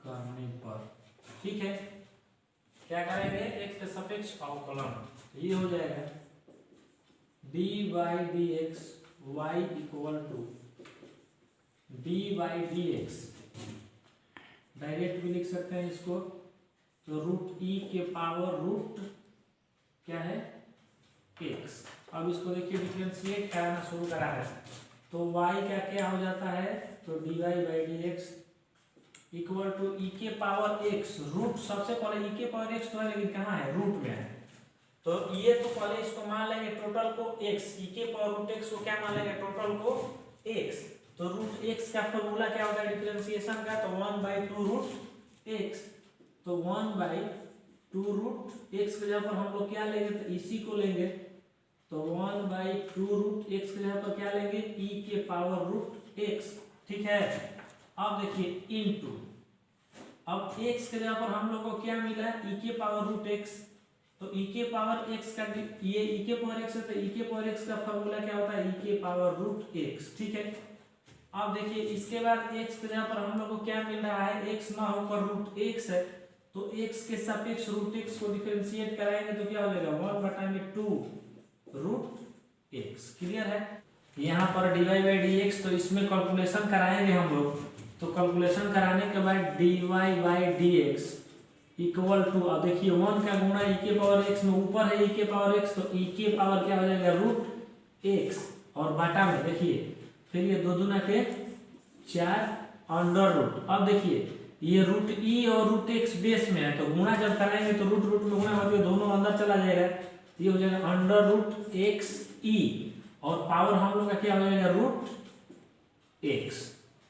करने पर, ठीक है, क्या करेंगे x के सापेक्ष अवकलन, ये हो जाएगा dy dx y equal to dy dx, direct भी लिख सकते हैं इसको, तो रूट e के पावर रूट क्या है x। अब इसको देखिए डिफरेंशिएट करना शुरू करा है, तो y का क्या हो जाता है, तो dy by dx equal to e के पावर x, रूट सबसे पहले e के पावर x तो है लेकिन कहाँ है रूट में है, तो ये तो पहले इसको मान लेंगे टोटल को x, e के पावर रूट x को क्या मान लेंगे टोटल को x, तो रूट x का फॉर्मूला क्या होता है डिफरेंशिएशन का, तो 1/2 रूट x, तो 1/2 रूट x के जगह पर हम लोग क्या लेंगे, तो इसी को लेंगे, तो 1/2 रूट x के जगह पर क्या लेंगे e के पावर रूट x, ठीक है। अब देखिए इनटू, अब x के जगह पर हम लोग को क्या मिला है e के पावर रूट x, तो e के पावर x का ये e के पावर x है, तो e के पावर x का फॉर्मूला क्या होता है e के पावर रूट x, ठीक है। अब देखिए इसके बाद x के जगह पर हम लोग को क्या मिल रहा है x ना होकर रूट x है, तो x के सापेक्ष रूट x को डिफरेंशिएट कराएंगे तो क्या हो जाएगा 1/2 रूट x, क्लियर है। यहाँ पर dy बाई dx, तो इसमें कैलकुलेशन कराएंगे हम लोग, तो कैलकुलेशन कराने के बाद dy by dx equal to, अब देखिए 1 का गुणा e के पावर x में ऊपर है e के पावर x, तो e के पावर क्या हो जाएगा रूट x, और बाटा में देखिए फिर ये 2 दूना के 4 अंडर रूट। अब देखिए ये रूट e और रूट x बेस में है, तो गुणा जब कराएंगे तो रूट रूट में गुणा होकर दोनों अंदर चला जाएगा, तो ये हो जाएगा अंडर रूट x e, और पावर हम लोग का क्या हो जाएगा रूट x।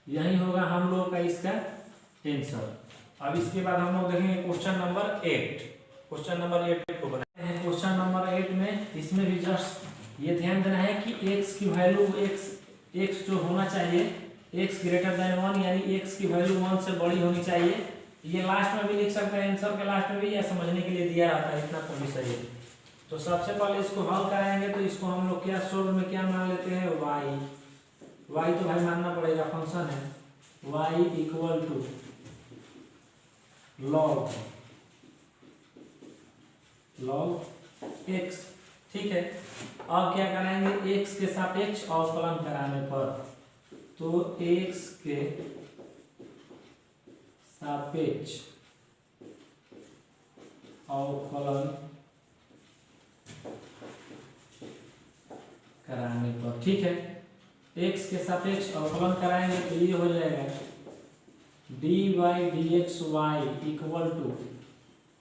यही होगा हम लोग का इसका आंसर। अब इसके बाद हम लोग देखेंगे क्वेश्चन नंबर 8। क्वेश्चन नंबर 8 को बनाते हैं। क्वेश्चन नंबर 8 में इसमें भी जस्ट ये ध्यान देना है कि x की वैल्यू x जो होना चाहिए x ग्रेटर देन 1, यानी x की वैल्यू 1 से बड़ी होनी चाहिए। ये लास्ट में भी लिख सकते हैं, आंसर के लास्ट में भी, या समझने के लिए दिया रहता है, इतना तो भी सही है। तो सबसे पहले इसको हल कराएंगे, तो इसको हम लोग क्या सोल्व में क्या मान लेते हैं y तो भाई मानना पड़ेगा, फंक्शन है y equal to log x। ठीक है, अब क्या कराएंगे x के सापेक्ष अवकलन कराने पर, तो x के सापेक्ष अवकलन कराने पर, ठीक है, x के सापेक्ष अवकलन कराएंगे तो ये हो जाएगा dy dx y equal to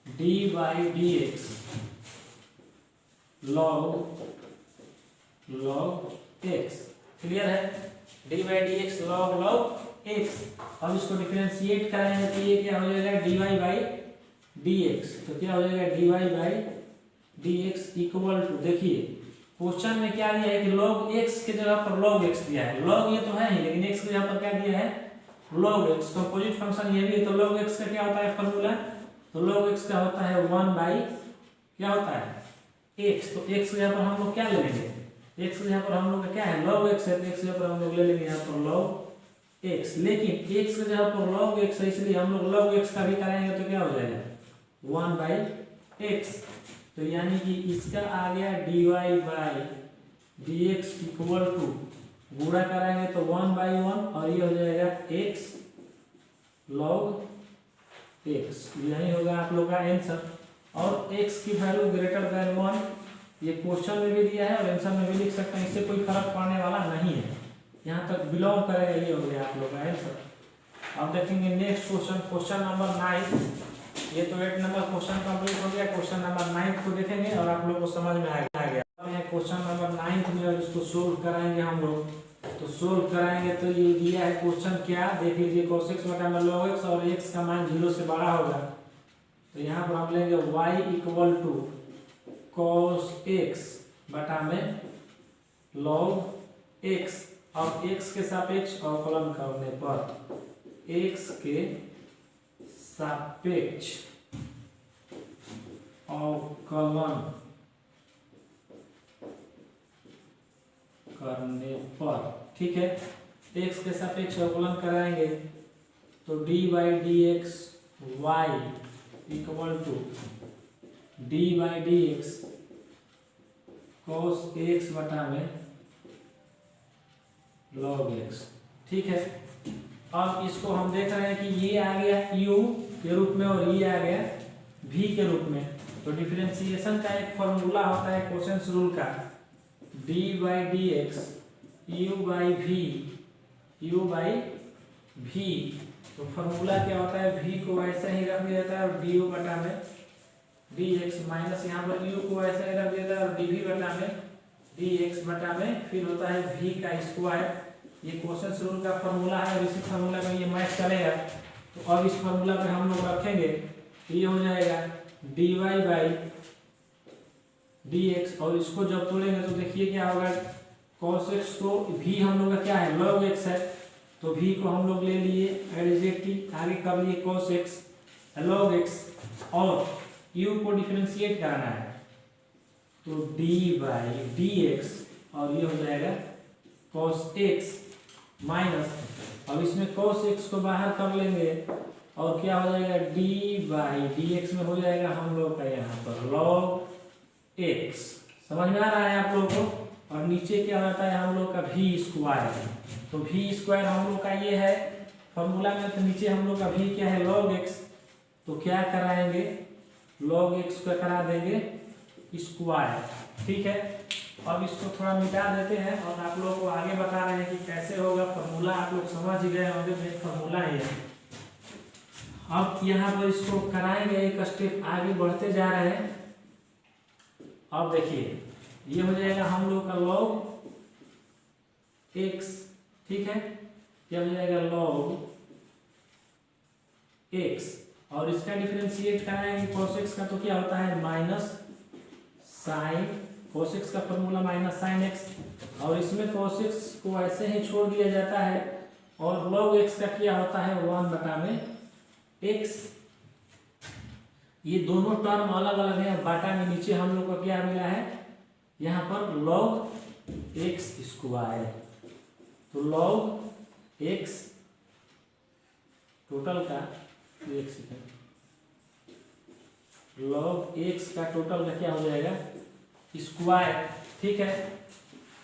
dy dx log x। Clear है, dy dx log x। अब इसको डिफरेंशिएट कराएंगे तो ये क्या हो जाएगा dy dx, तो क्या हो जाएगा dy dx इक्वल टू, देखिए क्वेश्चन में क्या दिया है कि log x के जगह पर log x दिया है, log ये तो है ही, लेकिन x के जगह पर क्या दिया है log x। कंपोजिट फंक्शन ये भी है, तो log x का क्या होता है फॉर्मूला, तो log x का होता है 1 बाई क्या होता है x, तो x के जगह पर हम लोग क्या ले लेंगे, x के जगह पर हम लोग का क्या है log x है, तो x के जगह पर हम लोग ले लेंगे यहाँ पर log x, लेकिन x के जगह पर log x है इसलिए हम लोग log x का भी कराएंगे तो क्या हो जाएगा 1 बाई x। तो यानी कि इसका आ गया dy by dx equal to, गुणा कराएंगे तो 1 बाई 1, और ये हो जाएगा x log x। यही होगा आप लोग का आंसर। और x की वैल्यू ग्रेटर देन 1, ये क्वेश्चन में भी दिया है और आंसर में भी लिख सकते हैं, इससे कोई फर्क पड़ने वाला नहीं है, यहाँ तक बिलोंग करेगा, ये हो गया आप लोग का आंसर। अब देखेंगे नेक्स्ट क्वेश्चन, क्वेश्चन नंबर 9। ये तो 8 नंबर क्वेश्चन कंप्लीट हो गया, क्वेश्चन नंबर 9 को देखेंगे और आप लोग को समझ में आ गया। अब है क्वेश्चन नंबर 9 में, और इसको सोल्व कराएंगे हम लोग। तो सोल्व कराएंगे तो ये दिया है क्वेश्चन क्या, देख लीजिए cos x बटा में log x, और x का मान 0 से बड़ा होगा, तो यहाँ पर हम लेंगे y equal to cos x बटा में log x, और x के सापेक्ष अवकलन करने पर, x के सापेक्ष अवकलन करने पर, ठीक है, x के सापेक्ष अवकलन कराएंगे तो dy dx y equal to dy dx cos x बटा में log x। ठीक है, अब इसको हम देख रहे हैं कि ये आ गया u के रूप में और ये आ गया v के रूप में, तो डिफरेंशिएशन का एक फॉर्मूला होता है क्वेश्चन रूल का, dy dx u by v, तो फॉर्मूला क्या होता है, v को ऐसा ही रख दिया जाता है और du बटा में dx, माइनस यहाँ पर u को ऐसा ही रख दिया जाता है और dv बटा में dx बटा में फिर होता है v का स्क्वायर। ये क्वेश्चन रूल का फॉर्मूला है और इसी फॉर्मूला में ये मैच चलेगा। तो अब इस फॉर्मूला पे हम लोग रखेंगे तो ये हो जाएगा dy बाई dx, और इसको जब तोड़ेंगे तो देखिए क्या होगा, cos x को v हम लोग का क्या है log x है, तो v को हम लोग ले लिए एडजेक्टिव, आगे कर लिए cos x log x, और u को डिफरेंशिएट करना है तो d बाई dx, और ये हो जाएगा cos x माइनस, अब इसमें cos x को बाहर कर लेंगे और क्या हो जाएगा d बाई dx में हो जाएगा हम लोग का यहाँ पर log x। समझ में आ रहा है आप लोगों को, और नीचे क्या होता है हम लोग का v स्क्वायर, तो v स्क्वायर हम लोग का ये है फॉर्मूला में, तो नीचे हम लोग का v क्या है log x, तो क्या कराएंगे, log x का करा देंगे स्क्वायर। ठीक है, अब इसको थोड़ा मिटा देते हैं और आप लोगों को आगे बता रहे हैं कि कैसे होगा। फॉर्मूला आप लोग समझ ही गए होंगे, मेन फॉर्मूला ही है। अब यहाँ पर इसको कराएंगे, एक स्टेप आगे बढ़ते जा रहे हैं। अब देखिए ये हो जाएगा हम लोग का log x। ठीक है, क्या हो जाएगा log x, और इसका डिफरेंशिएट कराएंगे cos x का, तो क्या होता है माइनस साइन, cos x का फॉर्मूला माइनस साइन x, और इसमें cos x को ऐसे ही छोड़ दिया जाता है, और log x का क्या होता है 1/x। ये दोनों टर्म अलग अलग है, बाटा में नीचे हम लोग को क्या मिला है, यहाँ पर log x स्क्वायर। तो log x टोटल का, एक सेकेंड, log x का टोटल का क्या हो जाएगा स्क्वायर। ठीक है,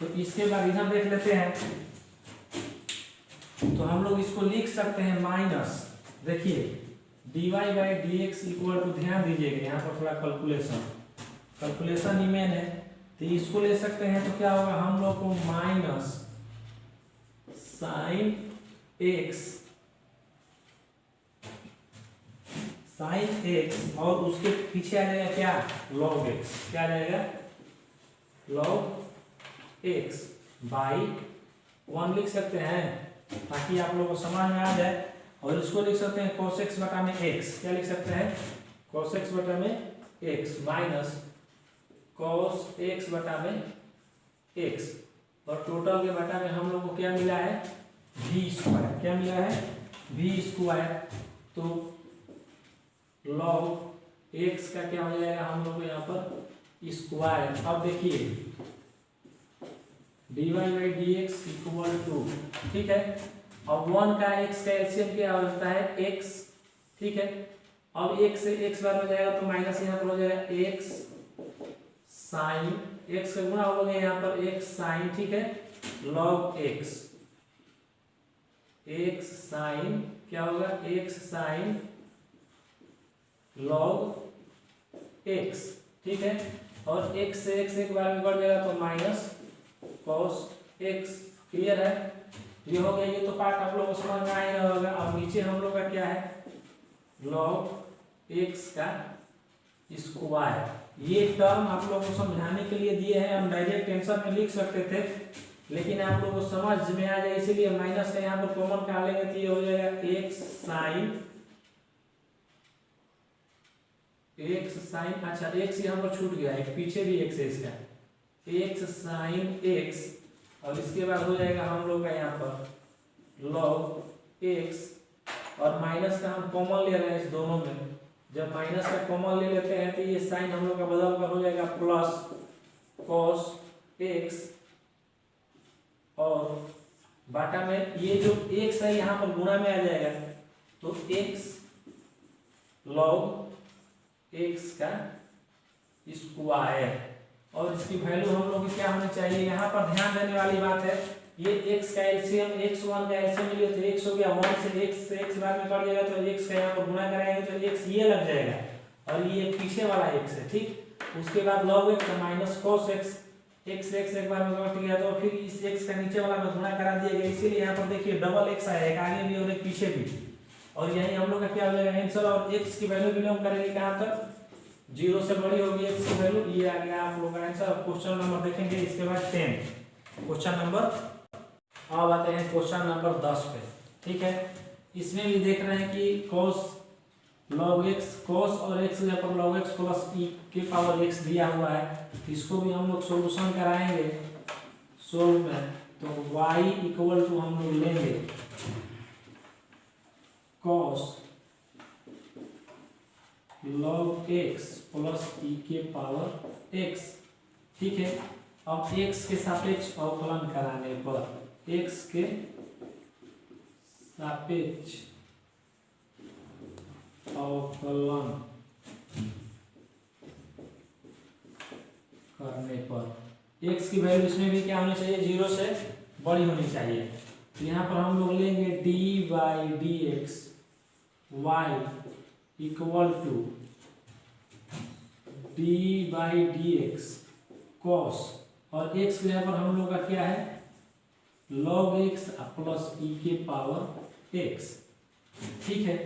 तो इसके बाद इधर देख लेते हैं, तो हम लोग इसको लिख सकते हैं माइनस, देखिए dy/dx इक्वल टू, ध्यान दीजिएगा यहाँ पर थोड़ा कैलकुलेशन ही मेन है, तो इसको ले सकते हैं। तो क्या होगा हम लोग को माइनस साइन x, और उसके पीछे आ जाएगा क्या log x, क्या आ जाएगा log x बाई 1 लिख सकते हैं, ताकि आप लोगों को समझ में आ जाए। और इसको लिख सकते हैं cos x बटा में x, क्या लिख सकते हैं cos x बटा में x माइनस cos x बटा में x, और टोटल के बटा में हम लोग को क्या मिला है v स्क्वायर, क्या मिला है v स्क्वायर। तो log x का क्या हो जाएगा हम लोग को यहाँ पर स्क्वायर। अब देखिए dy/dx इक्वल टू, ठीक है, अब 1 का x का एलसीएम क्या होता है x। ठीक है, अब x से x बार हो जाएगा तो माइनस यहाँ पर हो जाएगा x साइन, x का गुणा हो गया यहाँ पर x साइन। ठीक है, log x साइन क्या होगा x साइन log x। ठीक है, और x से x एक बार में कट जाएगा तो माइनस cos x। क्लियर है, ये हो गया। ये तो पार्ट आप लोगों को समझ में आएगा होगा। अब नीचे हम लोग का क्या है log x का स्क्वायर। ये टर्म आप लोगों को समझाने के लिए दिए हैं, हम डायरेक्ट आंसर में लिख सकते थे, लेकिन आप लोगों को समझ में आ जाए इसीलिए माइनस का यहाँ पर कॉमन का लेंगे तो ये हो जाएगा x साइन, अच्छा x यहाँ पर छूट गया है, पीछे भी x है इसका, x साइन x, और इसके बाद हो जाएगा हम लोग का यहाँ पर log x, और माइनस का हम कॉमन ले रहे हैं इस दोनों में। जब माइनस का कॉमन ले लेते हैं तो ये साइन हम लोग का बदल कर हो जाएगा प्लस cos x, और बाटा में ये जो x है यहाँ पर गुणा में आ जाएगा, तो x log x का स्क्वायर, और इसकी वैल्यू हम लोग की क्या होनी चाहिए। यहाँ पर ध्यान देने वाली बात है, ये x का एलसीएम x1 का एलसीएम लिए तो x हो गया 1 से x बाद में कट जाएगा तो x का यहाँ पर गुणा कराएंगे तो x ये लग जाएगा, और ये पीछे वाला x है। ठीक, उसके बाद log x minus cos x, x एक बार में कट गया तो फिर इस x का नीचे वाला में गुणा करा दिया गया, इसीलिए यहाँ पर देखिए डबल x आया, एक आगे भी और एक पीछे भी, और यही हम लोग का क्या हो जाएगा आंसर। और x की वैल्यू बिलोंग करेगी कहाँ तक, 0 से बड़ी होगी x की वैल्यू, ये आ गया आप लोग का आंसर। क्वेश्चन नंबर देखेंगे इसके बाद 10, क्वेश्चन नंबर। अब आते हैं क्वेश्चन नंबर 10 पे। ठीक है, इसमें भी देख रहे हैं कि cos log x, cos और x जगह पर log x प्लस e के पावर x दिया हुआ है, इसको भी हम लोग सोल्यूशन कराएंगे सोल्व में। तो y इक्वल टू हम लोग लेंगे cos log x plus e के पावर x। ठीक है, अब x के सापेक्ष अवकलन कराने पर, x के सापेक्ष अवकलन करने पर x की वैल्यू इसमें भी क्या होनी चाहिए 0 से बड़ी होनी चाहिए। तो यहाँ पर हम लोग लेंगे dy/dx y equal to d/dx cos, और x के यहाँ पर हम लोग का क्या है log x प्लस e के पावर x। ठीक है,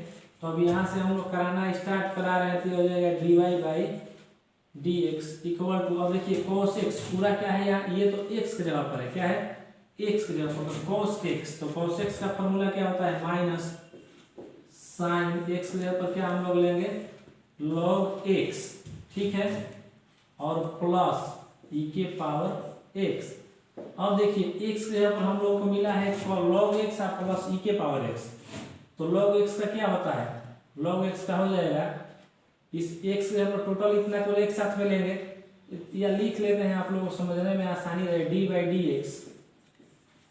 तो अब यहाँ से हम लोग कराना स्टार्ट करा रहे थे, हो जाएगा dy/dx इक्वल टू, अब देखिए cos x पूरा क्या है यहाँ, ये तो x के जगह पर है, क्या है x के जगह पर, तो cos x, तो cos x का फॉर्मूला क्या होता है माइनस साइन x के जगह पर क्या हम लोग लेंगे log x, ठीक है, और प्लस e के पावर x। अब देखिए x के जगह पर हम लोगों को मिला है log x प्लस e के पावर x, तो log x का क्या होता है, log x का हो जाएगा इस x के जगह पर टोटल इतना को एक साथ में लेंगे, या लिख लेते हैं आप लोगों को समझने में आसानी रहे, d/dx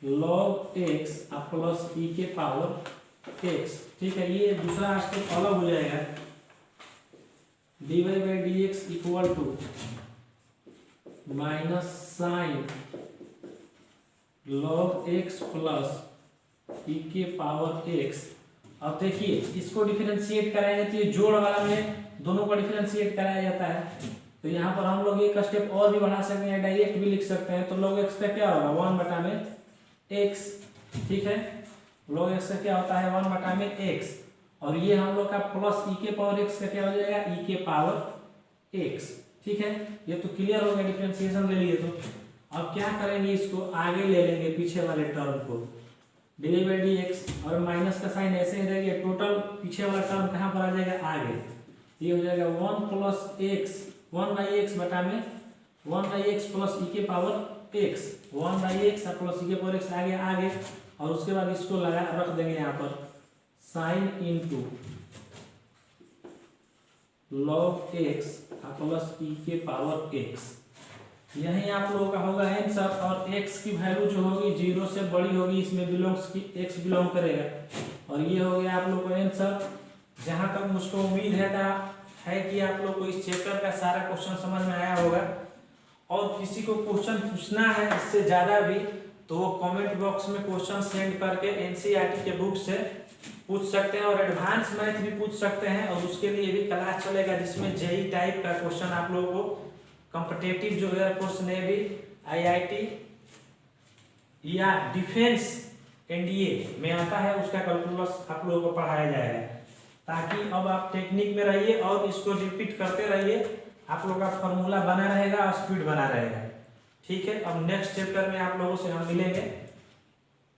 log x plus e के पावर x। ठीक है, ये दूसरा स्टेप अलग हो जाएगा, dy/dx equal to minus sine log x plus e के पावर x। अब देखिए इसको डिफरेंशिएट कराएंगे तो ये जोड़ वाला में दोनों को डिफरेंशिएट कराया जाता है, तो यहाँ पर हम लोग एक स्टेप और भी बढ़ा सकते हैं, डायरेक्ट भी लिख सकते हैं, तो log x का क्या होगा 1/x। ठीक है, log x का क्या होता है 1/x, और ये हम लोग का प्लस e के पावर x का क्या हो जाएगा e के पावर x। ठीक है, ये तो क्लियर हो गया, डिफरेंशिएशन ले लिए। तो अब क्या करेंगे, इसको आगे ले लेंगे पीछे वाले टर्म को, dy/dx, और माइनस का साइन ऐसे ही रहेगा, टोटल पीछे वाला टर्म कहाँ पर आ जाएगा आगे, ये हो जाएगा 1 प्लस x 1/x बटा में 1/x प्लस e के power x, 1/x plus e के पावर x आगे, और उसके बाद इसको लगा रख देंगे यहाँ पर sine into log x plus e के पावर x। यही आप लोगों का होगा आंसर, और x की वैल्यू जो होगी 0 से बड़ी होगी, इसमें बिलोंग्स की x बिलोंग करेगा, और ये हो गया आप लोगों का आंसर। जहां तक मुझको उम्मीद है कि आप लोग को इस चैप्टर का सारा क्वेश्चन समझ में आया होगा, और किसी को क्वेश्चन पूछना है इससे ज़्यादा भी तो वो कमेंट बॉक्स में क्वेश्चन सेंड करके एनसीईआरटी के बुक से पूछ सकते हैं, और एडवांस मैथ भी पूछ सकते हैं, और उसके लिए भी क्लास चलेगा जिसमें जेई टाइप का क्वेश्चन आप लोगों को कॉम्पिटिटिव जो एयरफोर्स नेवी आईआईटी या डिफेंस एनडीए में आता है उसका कैलकुलस आप लोगों को पढ़ाया जाएगा, ताकि अब आप टेक्निक में रहिए और इसको रिपीट करते रहिए, आप लोगों का फॉर्मूला बना रहेगा और स्पीड बना रहेगा। ठीक है, अब नेक्स्ट चैप्टर में आप लोगों से हम मिलेंगे।